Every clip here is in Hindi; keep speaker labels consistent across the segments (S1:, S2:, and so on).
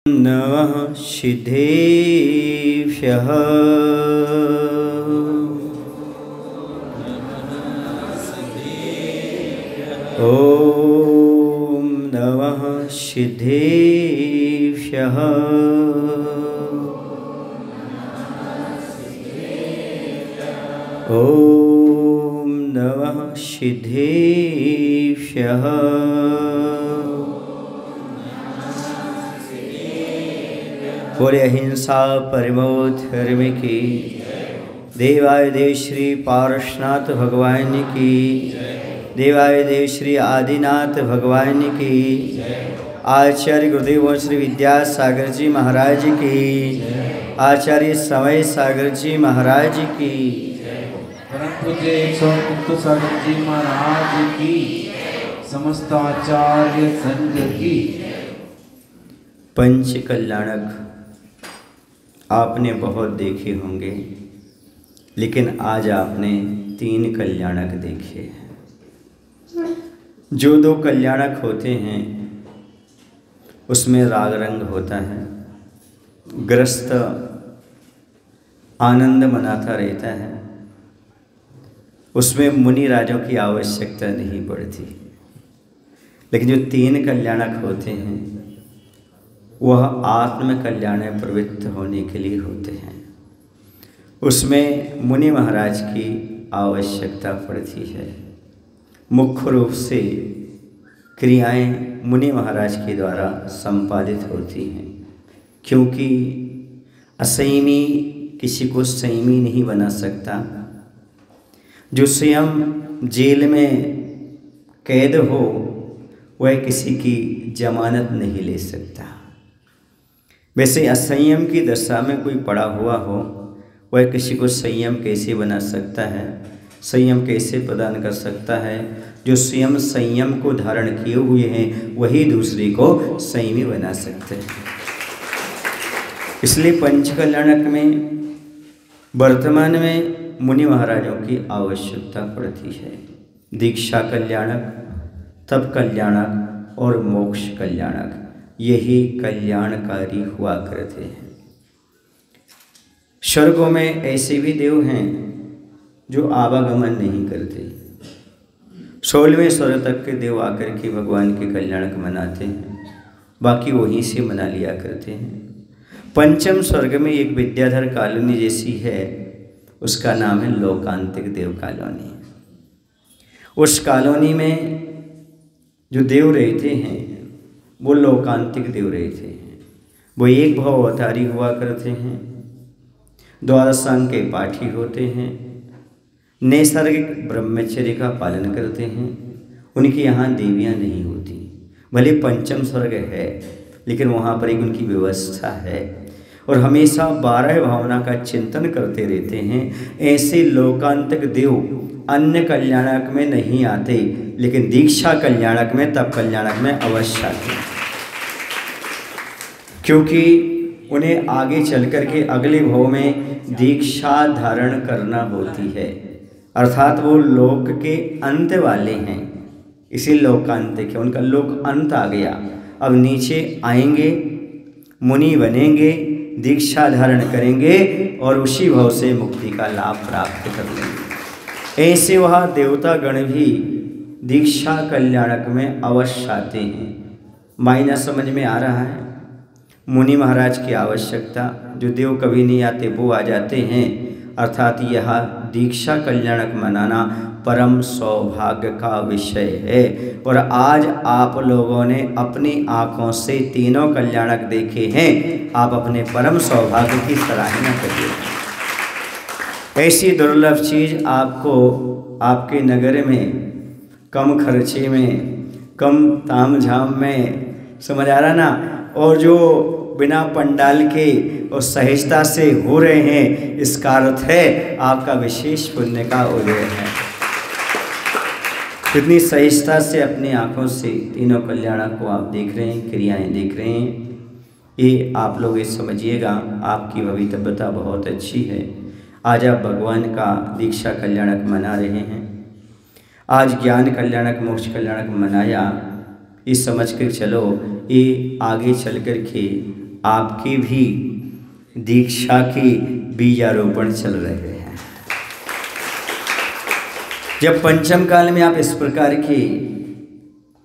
S1: नमः सिद्धेभ्यः। ॐ नमः सिद्धेभ्यः। ॐ नमः सिद्धेभ्यः। बोले अहिंसा परमो धर्म की। देवाय देव श्री पारसनाथ भगवान की। देवाय देव श्री आदिनाथ भगवान की। आचार्य गुरुदेव श्री विद्यासागर जी महाराज की। आचार्य समय सागर जी महाराज की।
S2: परम पूज्य 100 सागर जी महाराज की। समस्त आचार्य संघ की।
S1: पंच कल्याणक आपने बहुत देखे होंगे, लेकिन आज आपने 3 कल्याणक देखे हैं। जो 2 कल्याणक होते हैं उसमें राग रंग होता है, ग्रस्त आनंद मनाता रहता है, उसमें मुनि राजों की आवश्यकता नहीं पड़ती। लेकिन जो 3 कल्याणक होते हैं वह आत्म कल्याण में प्रवृत्त होने के लिए होते हैं। उसमें मुनि महाराज की आवश्यकता पड़ती है। मुख्य रूप से क्रियाएं मुनि महाराज के द्वारा संपादित होती हैं, क्योंकि असंयमी किसी को संयमी नहीं बना सकता। जो स्वयं जेल में कैद हो वह किसी की जमानत नहीं ले सकता। वैसे असंयम की दशा में कोई पड़ा हुआ हो वह किसी को संयम कैसे बना सकता है, संयम कैसे प्रदान कर सकता है। जो स्वयं संयम को धारण किए हुए हैं वही दूसरे को संयमी बना सकते हैं। इसलिए पंचकल्याणक में वर्तमान में मुनि महाराजों की आवश्यकता पड़ती है। दीक्षा कल्याणक, तप कल्याणक और मोक्ष कल्याणक, यही कल्याणकारी हुआ करते हैं। स्वर्गों में ऐसे भी देव हैं जो आवागमन नहीं करते। 16वें स्वर्ग तक के देव आकर के भगवान के कल्याणक मनाते हैं, बाकी वहीं से मना लिया करते हैं। पंचम स्वर्ग में एक विद्याधर कॉलोनी जैसी है, उसका नाम है लोकांतिक देव कॉलोनी। उस कॉलोनी में जो देव रहते हैं वो लोकांतिक देव रहते हैं। वो एक भव अवतारी हुआ करते हैं, द्वादशांग के पाठी होते हैं, नैसर्गिक ब्रह्मचर्य का पालन करते हैं। उनके यहाँ देवियाँ नहीं होती। भले पंचम स्वर्ग है लेकिन वहाँ पर एक उनकी व्यवस्था है और हमेशा 12 भावना का चिंतन करते रहते हैं। ऐसे लोकांतिक देव अन्य कल्याणक में नहीं आते, लेकिन दीक्षा कल्याणक में, तप कल्याणक में अवश्य आते हैं, क्योंकि उन्हें आगे चल कर के अगले भाव में दीक्षा धारण करना होती है। अर्थात वो लोक के अंत वाले हैं, इसी लोकांतिक है। उनका लोक अंत आ गया, अब नीचे आएंगे, मुनि बनेंगे, दीक्षा धारण करेंगे और उसी भाव से मुक्ति का लाभ प्राप्त कर लेंगे। ऐसे वह देवता गण भी दीक्षा कल्याणक में अवश्य आते हैं। मायना समझ में आ रहा है। मुनि महाराज की आवश्यकता, जो देव कभी नहीं आते वो आ जाते हैं। अर्थात यह दीक्षा कल्याणक मनाना परम सौभाग्य का विषय है। और आज आप लोगों ने अपनी आँखों से 3 कल्याणक देखे हैं। आप अपने परम सौभाग्य की सराहना करिए। ऐसी दुर्लभ चीज़ आपको आपके नगर में कम खर्चे में, कम ताम झाम में, समझ आ रहा ना, और जो बिना पंडाल के और सहजता से हो रहे हैं, इसका अर्थ है आपका विशेष पुण्य का उदय है। कितनी सहजता से अपनी आँखों से 3 कल्याणक को आप देख रहे हैं, क्रियाएं देख रहे हैं। ये आप लोग ये समझिएगा, आपकी भवितव्यता बहुत अच्छी है। आज आप भगवान का दीक्षा कल्याणक मना रहे हैं। आज ज्ञान कल्याणक, मोक्ष कल्याणक मनाया, ये समझ कर चलो ये आगे चल कर के आपकी भी दीक्षा की बीजारोपण चल रहे हैं। जब पंचम काल में आप इस प्रकार के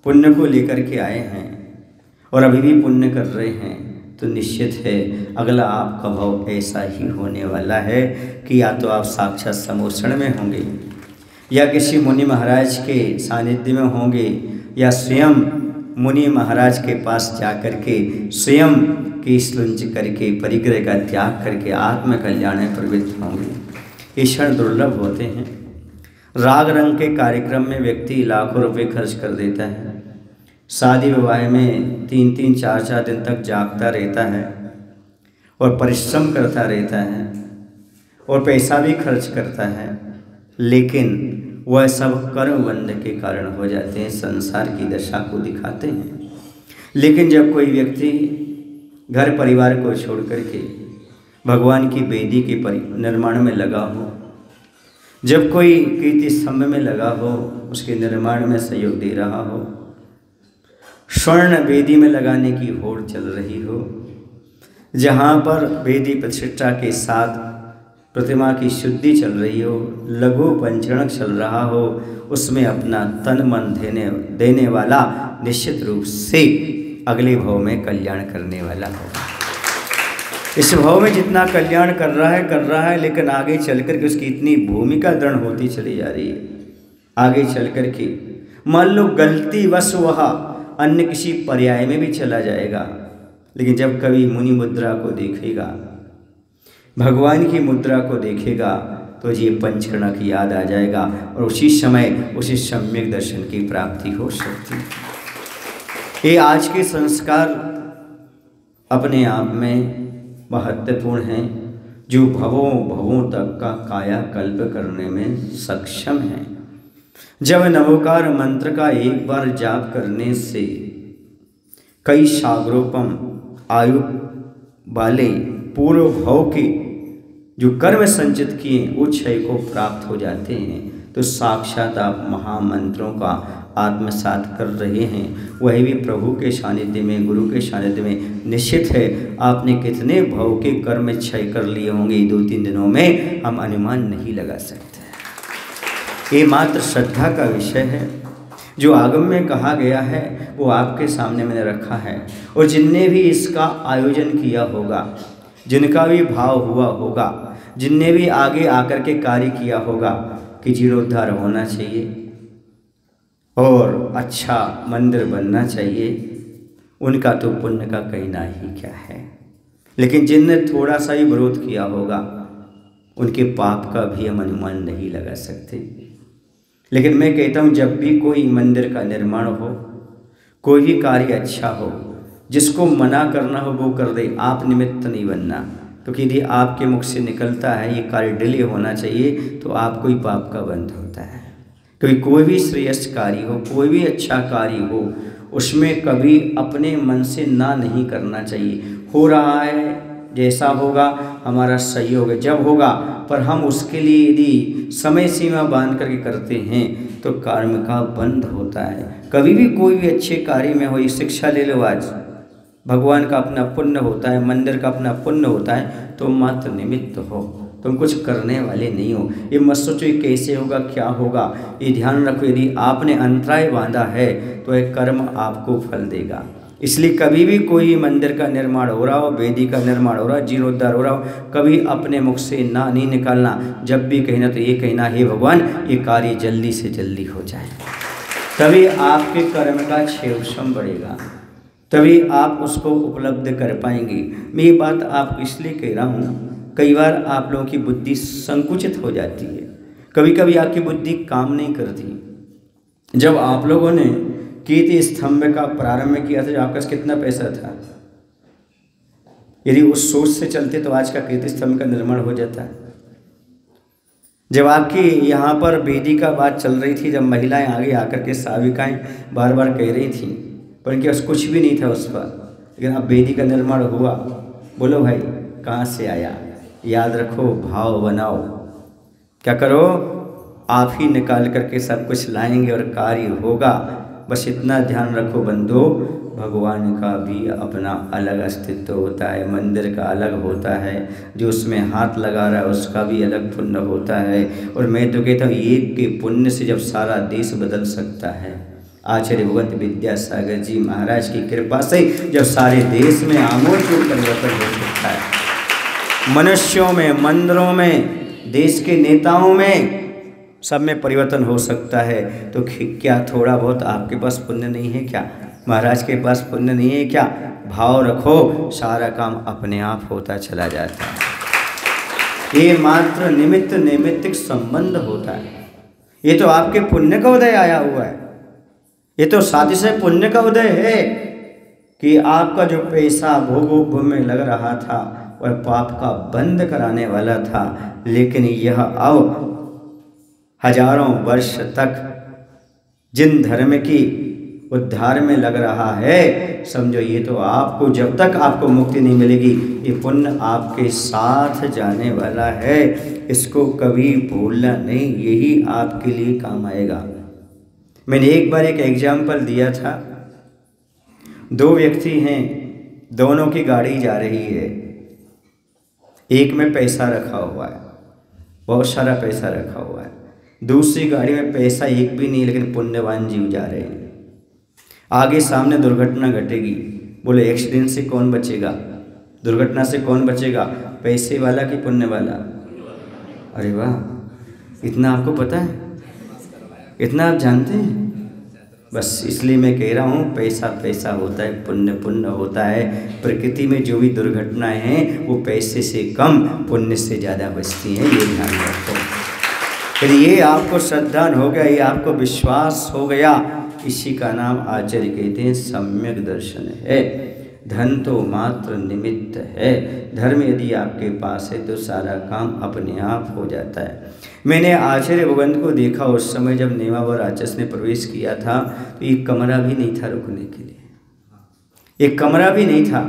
S1: पुण्य को लेकर के आए हैं और अभी भी पुण्य कर रहे हैं, तो निश्चित है अगला आपका भाव ऐसा ही होने वाला है कि या तो आप साक्षात समोषण में होंगे, या किसी मुनि महाराज के सानिध्य में होंगे, या स्वयं मुनि महाराज के पास जाकर के स्वयं की स्लुंज करके परिग्रह का त्याग करके आत्म कल्याण में प्रवृत्त होंगे। ये क्षण दुर्लभ होते हैं। राग रंग के कार्यक्रम में व्यक्ति लाखों रुपए खर्च कर देता है, शादी विवाह में 3-3, 4-4 दिन तक जागता रहता है और परिश्रम करता रहता है और पैसा भी खर्च करता है, लेकिन वह सब कर्म बंध के कारण हो जाते हैं, संसार की दशा को दिखाते हैं। लेकिन जब कोई व्यक्ति घर परिवार को छोड़ करके भगवान की वेदी के निर्माण में लगा हो, जब कोई कीर्ति स्तंभ में लगा हो, उसके निर्माण में सहयोग दे रहा हो, स्वर्ण वेदी में लगाने की होड़ चल रही हो, जहाँ पर वेदी प्रतिष्ठा के साथ प्रतिमा की शुद्धि चल रही हो, लघु पंचरणक चल रहा हो, उसमें अपना तन मन देने वाला निश्चित रूप से अगले भाव में कल्याण करने वाला होगा। इस भाव में जितना कल्याण कर रहा है, लेकिन आगे चल कर के उसकी इतनी भूमिका दृढ़ होती चली जा रही है। आगे चल कर के मान लो गलती वश वह अन्य किसी पर्याय में भी चला जाएगा, लेकिन जब कभी मुनि मुद्रा को देखेगा, भगवान की मुद्रा को देखेगा, तो ये पंचकर्णक याद आ जाएगा और उसी समय उसे सम्यक दर्शन की प्राप्ति हो सकती है। ये आज के संस्कार अपने आप में महत्वपूर्ण हैं, जो भवों तक का कायाकल्प करने में सक्षम हैं। जब नवोकार मंत्र का एक बार जाप करने से कई सागरोपम आयु वाले पूर्व भाव के जो कर्म संचित किए वो क्षय को प्राप्त हो जाते हैं, तो साक्षात आप महामंत्रों का आत्मसात कर रहे हैं। वह भी प्रभु के सानिध्य में, गुरु के सानिध्य में। निश्चित है आपने कितने भाव के कर्म क्षय कर लिए होंगे 2-3 दिनों में, हम अनुमान नहीं लगा सकते। ये मात्र श्रद्धा का विषय है। जो आगम में कहा गया है वो आपके सामने मैंने रखा है, और जिनने भी इसका आयोजन किया होगा, जिनका भी भाव हुआ होगा, जिनने भी आगे आकर के कार्य किया होगा कि जीर्णोद्धार होना चाहिए और अच्छा मंदिर बनना चाहिए, उनका तो पुण्य का कहना ही क्या है। लेकिन जिनने थोड़ा सा ही विरोध किया होगा, उनके पाप का भी हम अनुमान नहीं लगा सकते। लेकिन मैं कहता हूँ, जब भी कोई मंदिर का निर्माण हो, कोई भी कार्य अच्छा हो, जिसको मना करना हो वो कर दे, आप निमित्त नहीं बनना। क्योंकि यदि आपके मुख से निकलता है ये कार्य डिले होना चाहिए, तो आपको ही पाप का बंध होता है। क्योंकि कोई भी श्रेष्ठ कार्य हो, कोई भी अच्छा कार्य हो, उसमें कभी अपने मन से ना नहीं करना चाहिए। हो रहा है जैसा होगा हमारा सहयोग है, जब होगा, पर हम उसके लिए यदि समय सीमा बांध करके करते हैं तो कर्म का बंध होता है। कभी भी कोई भी अच्छे कार्य में हो, ये शिक्षा ले लो आज, भगवान का अपना पुण्य होता है, मंदिर का अपना पुण्य होता है, तो मात्र निमित्त हो, तुम कुछ करने वाले नहीं हो। ये मत सोचो ये कैसे होगा, क्या होगा, ये ध्यान रखो। यदि आपने अंतराय बांधा है तो एक कर्म आपको फल देगा। इसलिए कभी भी कोई मंदिर का निर्माण हो रहा हो, वेदी का निर्माण हो रहा हो, जीर्णोद्धार हो रहा हो, कभी अपने मुख से ना नहीं निकालना। जब भी कहना तो ये कहना, हे भगवान ये कार्य जल्दी से जल्दी हो जाए, तभी आपके कर्म का क्षेत्रफल बढ़ेगा, तभी आप उसको उपलब्ध कर पाएंगे। मैं ये बात आपको इसलिए कह रहा हूँ, कई बार आप लोगों की बुद्धि संकुचित हो जाती है, कभी कभी आपकी बुद्धि काम नहीं करती। जब आप लोगों ने कीर्ति स्तंभ का प्रारंभ किया था, आपके पास कितना पैसा था? यदि उस सोच से चलते तो आज का कीर्ति स्तंभ का निर्माण हो जाता है। जब आपकी यहाँ पर वेदी का बात चल रही थी, जब महिलाएं आगे आकर के साविकाएं बार बार कह रही थीं, पर इनके पास कुछ भी नहीं था उस पर, लेकिन अब वेदी का निर्माण हुआ। बोलो भाई कहाँ से आया? याद रखो, भाव बनाओ, क्या करो, आप ही निकाल करके सब कुछ लाएंगे और कार्य होगा। बस इतना ध्यान रखो बंधु, भगवान का भी अपना अलग अस्तित्व होता है, मंदिर का अलग होता है, जो उसमें हाथ लगा रहा है उसका भी अलग पुण्य होता है। और मैं तो कहता हूँ एक के पुण्य से जब सारा देश बदल सकता है, आचार्य भगवंत विद्यासागर जी महाराज की कृपा से जब सारे देश में आमूलचूल परिवर्तन हो सकता है, मनुष्यों में, मंदिरों में, देश के नेताओं में, सब में परिवर्तन हो सकता है, तो क्या थोड़ा बहुत आपके पास पुण्य नहीं है क्या? महाराज के पास पुण्य नहीं है क्या? भाव रखो, सारा काम अपने आप होता चला जाता है। ये मात्र निमित्त नैमित्तिक संबंध होता है। ये तो आपके पुण्य का उदय आया हुआ है, ये तो साथ से पुण्य का उदय है कि आपका जो पैसा भोग में लग रहा था वह पाप का बंद कराने वाला था, लेकिन यह अब हजारों वर्ष तक जिन धर्म की उद्धार में लग रहा है, समझो ये तो आपको, जब तक आपको मुक्ति नहीं मिलेगी, ये पुण्य आपके साथ जाने वाला है। इसको कभी भूलना नहीं, यही आपके लिए काम आएगा। मैंने एक बार एक एग्जाम्पल दिया था, दो व्यक्ति हैं, दोनों की गाड़ी जा रही है, एक में पैसा रखा हुआ है, बहुत सारा पैसा रखा हुआ है, दूसरी गाड़ी में पैसा एक भी नहीं, लेकिन पुण्यवान जीव जा रहे हैं। आगे सामने दुर्घटना घटेगी, बोले एक्सीडेंट से कौन बचेगा, दुर्घटना से कौन बचेगा, पैसे वाला कि पुण्य वाला? अरे वाह, इतना आपको पता है, इतना आप जानते हैं। बस इसलिए मैं कह रहा हूँ, पैसा पैसा होता है, पुण्य पुण्य होता है। प्रकृति में जो भी दुर्घटनाएं हैं वो पैसे से कम, पुण्य से ज़्यादा बचती हैं, ये ध्यान रखो। फिर ये आपको श्रद्धा हो गया, ये आपको विश्वास हो गया, इसी का नाम आचार्य कहते हैं सम्यक दर्शन है। धन तो मात्र निमित्त है, धर्म यदि आपके पास है तो सारा काम अपने आप हो जाता है। मैंने आचार्य भगवंत को देखा उस समय जब नेमावर राक्षस ने प्रवेश किया था, तो एक कमरा भी नहीं था रुकने के लिए, एक कमरा भी नहीं था,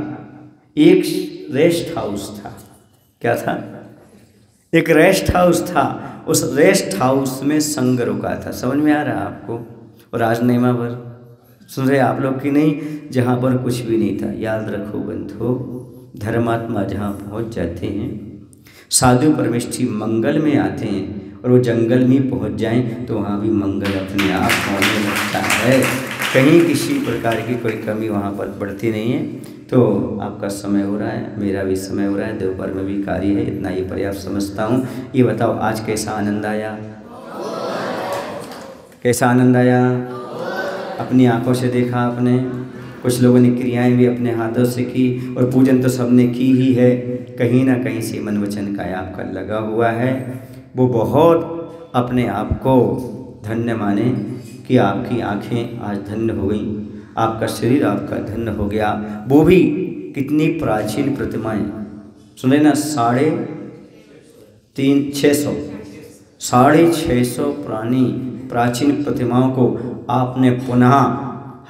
S1: एक रेस्ट हाउस था। क्या था? एक रेस्ट हाउस था। उस रेस्ट हाउस में संग रुका था। समझ में आ रहा है आपको? और आज नेमावर सुन रहे आप लोग की नहीं, जहाँ पर कुछ भी नहीं था। याद रखो बंधु, धर्मात्मा जहाँ पहुँच जाते हैं, साधु परमेष्ठी मंगल में आते हैं, और वो जंगल में पहुँच जाएं तो वहाँ भी मंगल अपने आप होने लगता है। कहीं किसी प्रकार की कोई कमी वहाँ पर पड़ती नहीं है। तो आपका समय हो रहा है, मेरा भी समय हो रहा है, दोपहर में भी कार्य है, इतना ही पर्याप्त समझता हूँ। ये बताओ आज कैसा आनंद आया? कैसा आनंद आया? अपनी आंखों से देखा आपने, कुछ लोगों ने क्रियाएं भी अपने हाथों से की, और पूजन तो सबने की ही है। कहीं ना कहीं से मन वचन का आपका लगा हुआ है। वो बहुत अपने आप को धन्य माने कि आपकी आंखें आज धन्य हो गई, आपका शरीर आपका धन्य हो गया। वो भी कितनी प्राचीन प्रतिमाएं, सुने ना, 650 पुरानी प्राचीन प्रतिमाओं को आपने पुनः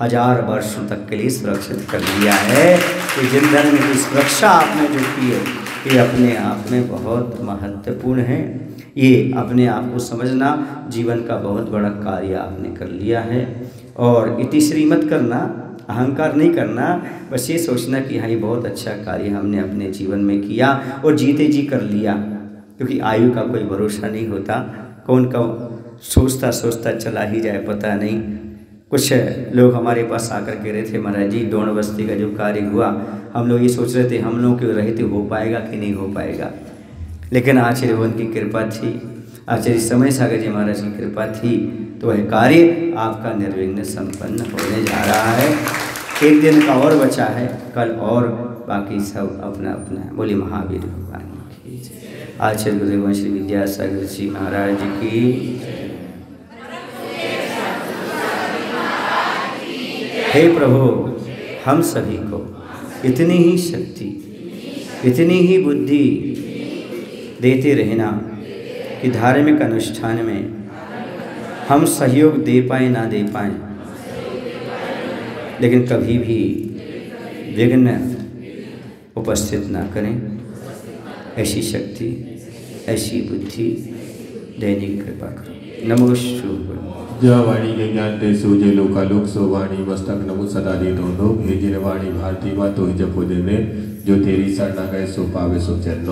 S1: 1000 वर्षों तक के लिए सुरक्षित कर लिया है। कि जिन धर्म की सुरक्षा आपने जो की है, ये अपने आप में बहुत महत्वपूर्ण है। ये अपने आप को समझना जीवन का बहुत बड़ा कार्य आपने कर लिया है। और इतिश्री मत करना, अहंकार नहीं करना, बस ये सोचना कि हाँ ये बहुत अच्छा कार्य हमने अपने जीवन में किया और जीते जी कर लिया। क्योंकि आयु का कोई भरोसा नहीं होता, कौन कब सोचता सोचता चला ही जाए पता नहीं। कुछ लोग हमारे पास आकर कह रहे थे, महाराज जी डोण बस्ती का जो कार्य हुआ, हम लोग ये सोच रहे थे हम लोग के रहते हो पाएगा कि नहीं हो पाएगा, लेकिन आचार्य भगवान की कृपा थी, आचार्य समय सागर जी महाराज की कृपा थी, तो वह कार्य आपका निर्विघ्न संपन्न होने जा रहा है। एक दिन का और बचा है, कल और बाकी सब अपना अपना। बोली महावीर भगवान की जय। आचार्य गुरुदेव श्री विद्यासागर जी महाराज की। हे प्रभु, हम सभी को इतनी ही शक्ति, इतनी ही बुद्धि देते रहना कि धार्मिक अनुष्ठान में हम सहयोग दे पाए ना दे पाए, लेकिन कभी भी विघ्न उपस्थित ना करें। ऐसी शक्ति, ऐसी बुद्धि देने की कृपा करो। नमो शुभ।
S3: जो वाणी के ज्ञान ते सूझे लोकालोक सो वाणी मस्तक नमो सदा दे दोनों हे जिन वाणी भारती वा तो ही जपो देने जो तेरी शरणा गए सो पावे सो चरणों